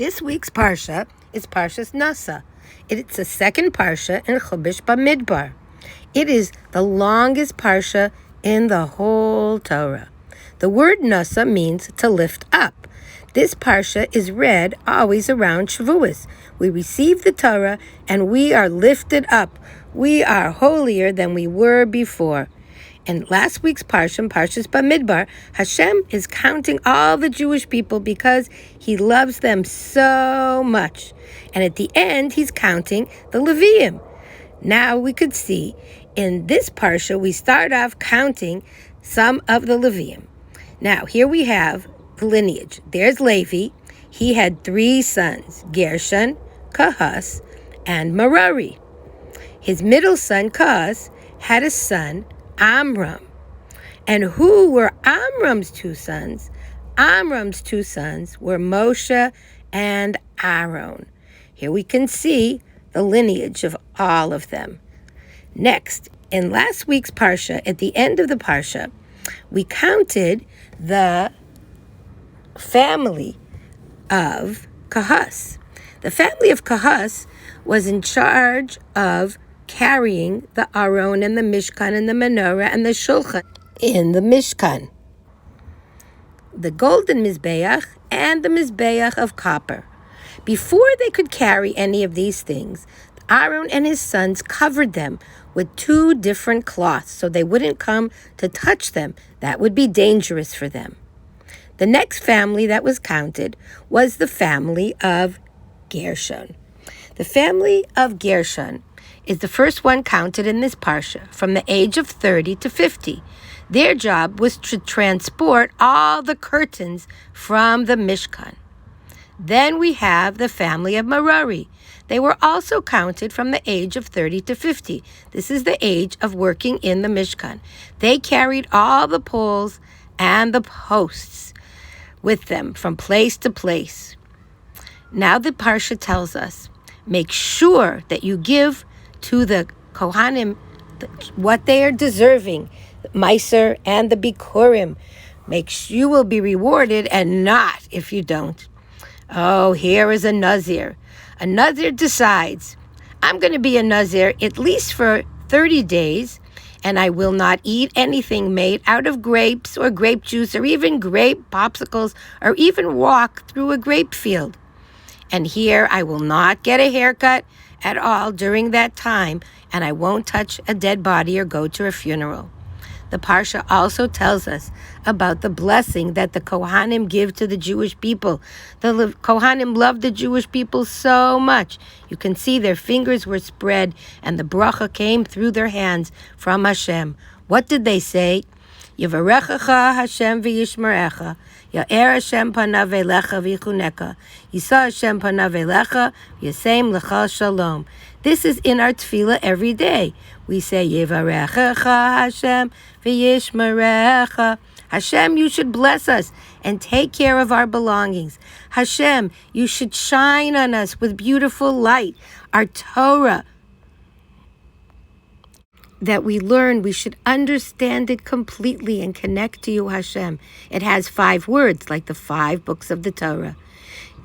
This week's Parsha is Parshat Nasso. It's the second Parsha in Chumash Bamidbar. It is the longest Parsha in the whole Torah. The word Nasso means to lift up. This Parsha is read always around Shavuos. We receive the Torah and we are lifted up. We are holier than we were before. In last week's Parsha, Parshas Bamidbar, Hashem is counting all the Jewish people because He loves them so much. And at the end, He's counting the Leviim. Now we could see in this Parsha, we start off counting some of the Leviim. Now, here we have the lineage. There's Levi. He had 3 sons, Gershon, Kahas, and Merari. His middle son, Kahas, had a son, Amram. And who were Amram's 2 sons? Amram's 2 sons were Moshe and Aaron. Here we can see the lineage of all of them. Next, in last week's Parsha, at the end of the Parsha, we counted the family of Kahas. The family of Kahas was in charge of carrying the Aron and the Mishkan and the Menorah and the Shulchan in the Mishkan, the golden Mizbeach and the Mizbeach of copper. Before they could carry any of these things, Aaron and his sons covered them with 2 different cloths so they wouldn't come to touch them. That would be dangerous for them. The next family that was counted was the family of Gershon. The family of Gershon is the first one counted in this Parsha, from the age of 30 to 50. Their job was to transport all the curtains from the Mishkan. Then we have the family of Merari. They were also counted from the age of 30 to 50. This is the age of working in the Mishkan. They carried all the poles and the posts with them from place to place. Now the Parsha tells us, make sure that you give to the Kohanim what they are deserving, the Meiser and the Bikurim. Make sure you will be rewarded and not if you don't. Oh, here is a Nazir. A Nazir decides, I'm going to be a Nazir at least for 30 days, and I will not eat anything made out of grapes or grape juice or even grape popsicles or even walk through a grape field. And here I will not get a haircut at all during that time, and I won't touch a dead body or go to a funeral. The Parsha also tells us about the blessing that the Kohanim give to the Jewish people. The Kohanim loved the Jewish people so much. You can see their fingers were spread, and the bracha came through their hands from Hashem. What did they say? Yivarechecha Hashem v'yishmerecha. Ya'er Hashem panav elecha v'yichuneka. Yisa Hashem panav elecha v'yasem lecha shalom. This is in our tefillah every day. We say, Yivarechecha Hashem v'yishmerecha. Hashem, you should bless us and take care of our belongings. Hashem, you should shine on us with beautiful light. Our Torah that we learn, we should understand it completely and connect to you, Hashem. It has 5 words, like the 5 books of the Torah.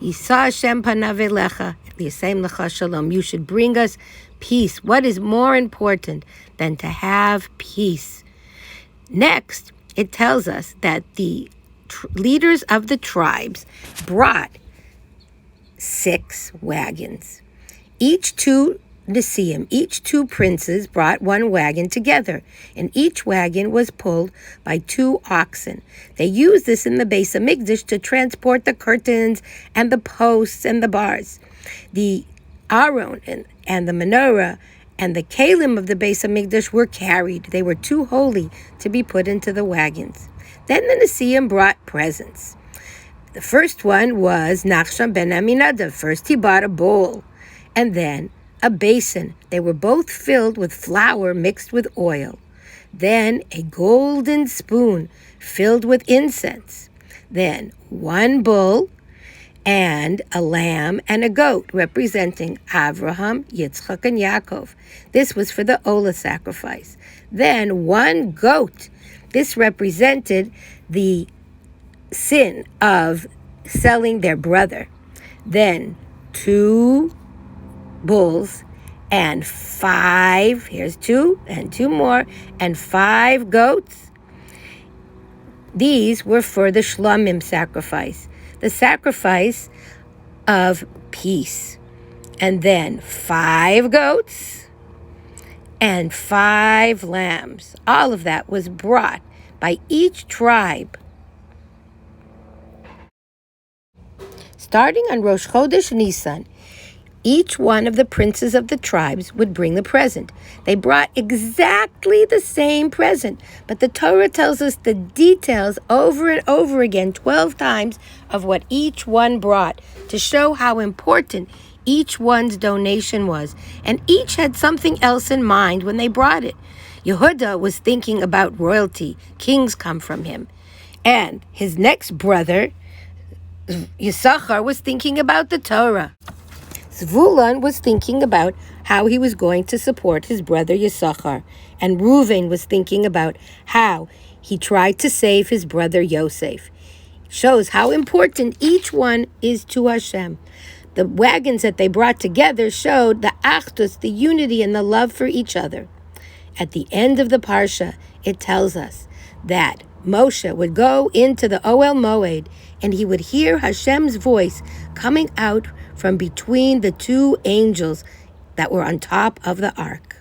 Yisa Hashem panav elecha, yasem lecha shalom. You should bring us peace. What is more important than to have peace? Next, it tells us that the leaders of the tribes brought 6 wagons. Each 2 Nesiim, each 2 princes brought 1 wagon together, and each wagon was pulled by 2 oxen. They used this in the Beis HaMikdash to transport the curtains and the posts and the bars. The Aron and the menorah and the kalim of the Beis HaMikdash were carried. They were too holy to be put into the wagons. Then the Nesiim brought presents. The first one was Nachshon ben Aminadav. First he bought a bowl, and then a basin. They were both filled with flour mixed with oil. Then a golden spoon filled with incense. Then 1 bull and a lamb and a goat representing Avraham, Yitzchak, and Yaakov. This was for the Olah sacrifice. Then 1 goat. This represented the sin of selling their brother. then 2 bulls, and 5, here's 2, and 2 more, and 5 goats. These were for the Shlomim sacrifice, the sacrifice of peace. And then 5 goats and 5 lambs. All of that was brought by each tribe. Starting on Rosh Chodesh Nisan, each one of the princes of the tribes would bring the present. They brought exactly the same present, but the Torah tells us the details over and over again, 12 times, of what each one brought to show how important each one's donation was. And each had something else in mind when they brought it. Yehuda was thinking about royalty. Kings come from him. And his next brother, Yisachar, was thinking about the Torah. Zvulun was thinking about how he was going to support his brother Yisachar, and Reuven was thinking about how he tried to save his brother Yosef. Shows how important each one is to Hashem. The wagons that they brought together showed the achdus, the unity and the love for each other. At the end of the parsha, it tells us that Moshe would go into the Ohel Moed, and he would hear Hashem's voice coming out from between the 2 angels that were on top of the ark.